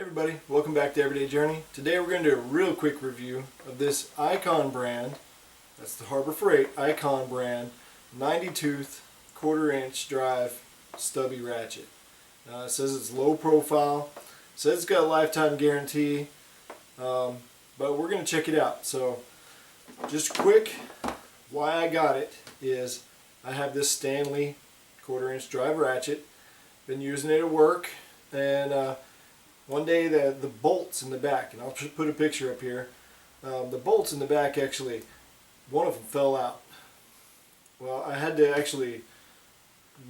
Everybody, welcome back to Everyday Journey. Today we're going to do a real quick review of this Icon brand, that's the Harbor Freight Icon brand 90 tooth 1/4 inch drive stubby ratchet. It says it's low profile, it says it's got a lifetime guarantee, but we're going to check it out. So just quick, why I got it is I have this Stanley 1/4 inch drive ratchet, been using it at work, and one day the bolts in the back, and I'll put a picture up here, the bolts in the back actually, one of them fell out. Well, I had to actually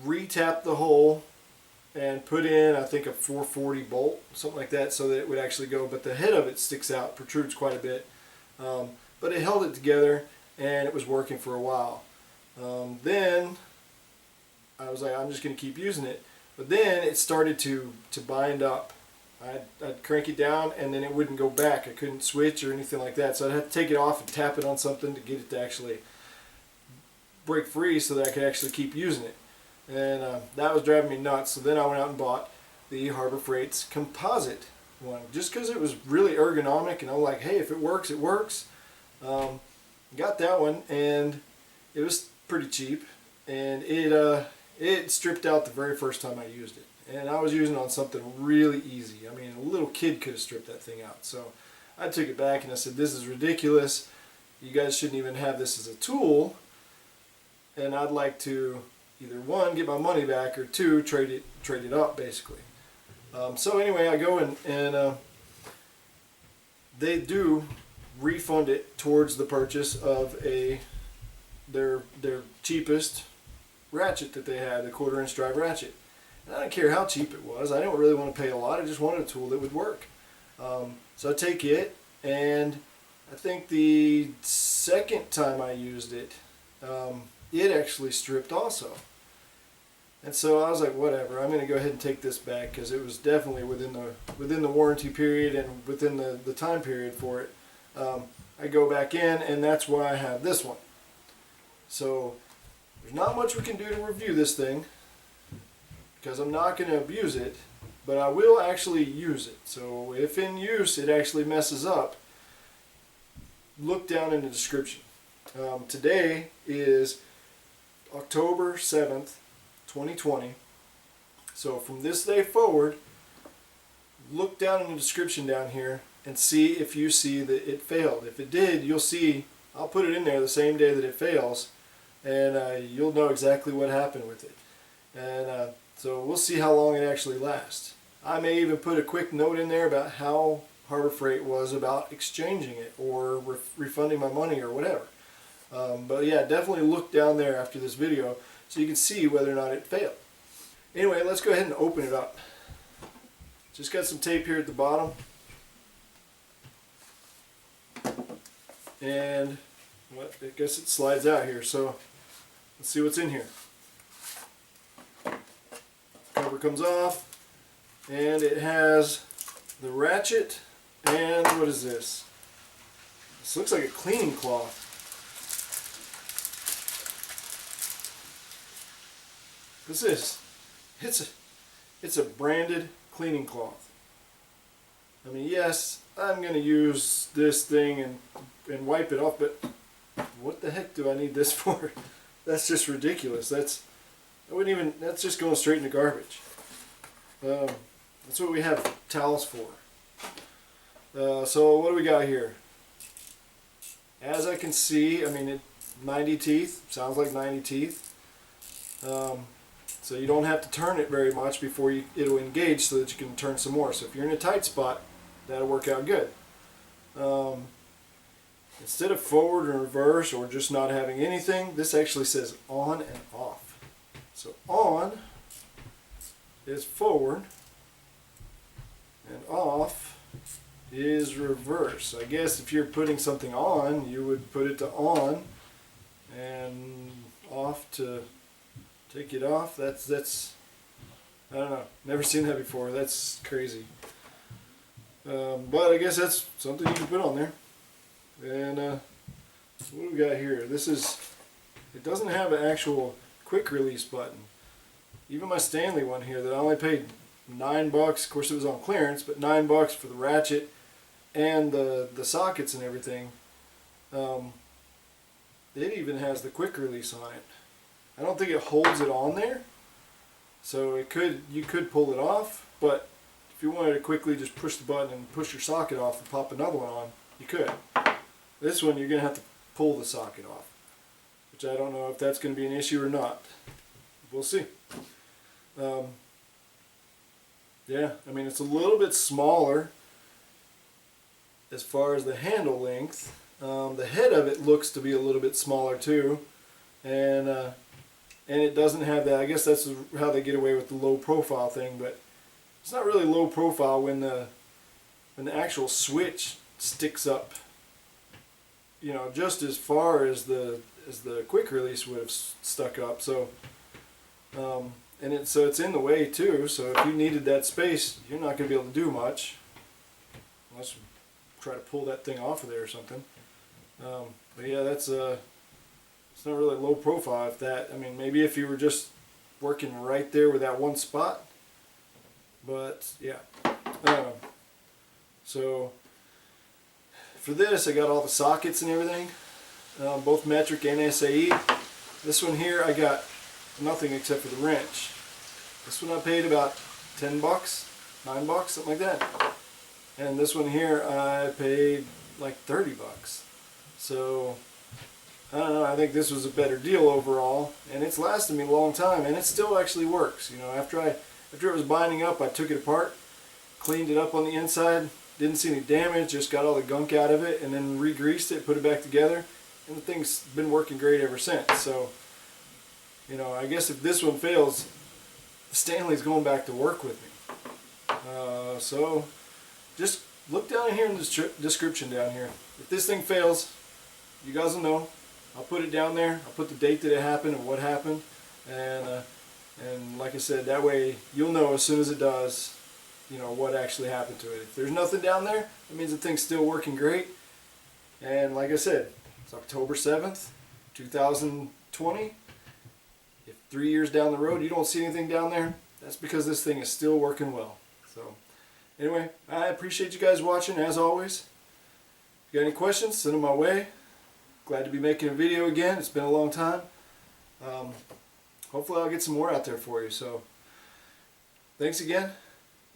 re-tap the hole and put in, I think, a 440 bolt, something like that, so that it would actually go, but the head of it sticks out, protrudes quite a bit. But it held it together and it was working for a while. Then I was like, I'm just going to keep using it. But then it started to bind up. I'd crank it down and then it wouldn't go back. I couldn't switch or anything like that. So I'd have to take it off and tap it on something to get it to actually break free so that I could actually keep using it. And that was driving me nuts. So then I went out and bought the Harbor Freight's composite one, just because it was really ergonomic, and I was like, hey, if it works, it works. Got that one, and it was pretty cheap, and it stripped out the very first time I used it. And I was using it on something really easy. I mean, a little kid could have stripped that thing out. So I took it back and I said, this is ridiculous. You guys shouldn't even have this as a tool. And I'd like to either one, get my money back, or two, trade it up, basically. So anyway, I go and they do refund it towards the purchase of their cheapest ratchet that they had, the 1/4 inch drive ratchet. And I don't care how cheap it was. I didn't really want to pay a lot. I just wanted a tool that would work. So I take it, and I think the second time I used it, it actually stripped also. And so I was like, whatever, I'm going to go ahead and take this back, because it was definitely within the warranty period and within the time period for it. I go back in, and that's why I have this one. So there's not much we can do to review this thing, because I'm not going to abuse it, but I will actually use it. So if in use it actually messes up, look down in the description. Today is October 7th, 2020. So from this day forward, look down in the description down here and see if you see that it failed. If it did, you'll see, I'll put it in there the same day that it fails, and you'll know exactly what happened with it. And so we'll see how long it actually lasts. I may even put a quick note in there about how Harbor Freight was about exchanging it or refunding my money or whatever. But yeah, definitely look down there after this video so you can see whether or not it failed. Anyway, let's go ahead and open it up. Just got some tape here at the bottom. And well, I guess it slides out here, so let's see what's in here. Cover comes off, and it has the ratchet, and what is this? This looks like a cleaning cloth. What's this? It's a branded cleaning cloth. I mean, yes, I'm going to use this thing and wipe it off, but what the heck do I need this for? That's just ridiculous. That's just going straight in the garbage. That's what we have towels for. So what do we got here? As I can see, I mean, 90 teeth, sounds like 90 teeth. So you don't have to turn it very much before it'll engage, so that you can turn some more. So if you're in a tight spot, that'll work out good. Instead of forward or reverse or just not having anything, this actually says on and off. So on is forward and off is reverse. I guess if you're putting something on, you would put it to on, and off to take it off. That's I don't know, never seen that before. That's crazy. But I guess that's something you can put on there. And what do we got here? It doesn't have an actual quick release button. Even my Stanley one here that I only paid $9. Of course, it was on clearance, but $9 for the ratchet and the sockets and everything. It even has the quick release on it. I don't think it holds it on there, so you could pull it off, but if you wanted to quickly just push the button and push your socket off and pop another one on, you could. This one you're going to have to pull the socket off, which I don't know if that's going to be an issue or not. We'll see. Yeah, I mean, it's a little bit smaller as far as the handle length. The head of it looks to be a little bit smaller too, and it doesn't have that. I guess that's how they get away with the low profile thing, but it's not really low profile when the actual switch sticks up, you know, just as far as the quick release would have stuck up. So so it's in the way too, so if you needed that space, you're not going to be able to do much unless you try to pull that thing off of there or something. But yeah, that's it's not really low profile. If that, I mean, maybe if you were just working right there with that one spot, but yeah. So for this, I got all the sockets and everything, both metric and SAE. This one here, I got nothing except for the wrench. This one I paid about $10, $9, something like that. And this one here I paid like $30. So I don't know, I think this was a better deal overall, and it's lasted me a long time, and it still actually works. You know, after it was binding up, I took it apart, cleaned it up on the inside, didn't see any damage, just got all the gunk out of it, and then re-greased it, put it back together, and the thing's been working great ever since. So, you know, I guess if this one fails, Stanley's going back to work with me. So just look down here in the description down here. If this thing fails, you guys will know. I'll put it down there. I'll put the date that it happened and what happened, and like I said, that way you'll know as soon as it does, you know, what actually happened to it. If there's nothing down there, that means the thing's still working great. And like I said, it's October 7th, 2020. If 3 years down the road you don't see anything down there, that's because this thing is still working well. So anyway, I appreciate you guys watching as always. If you got any questions, send them my way. Glad to be making a video again. It's been a long time. Hopefully I'll get some more out there for you. So thanks again.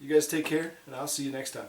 You guys take care, and I'll see you next time.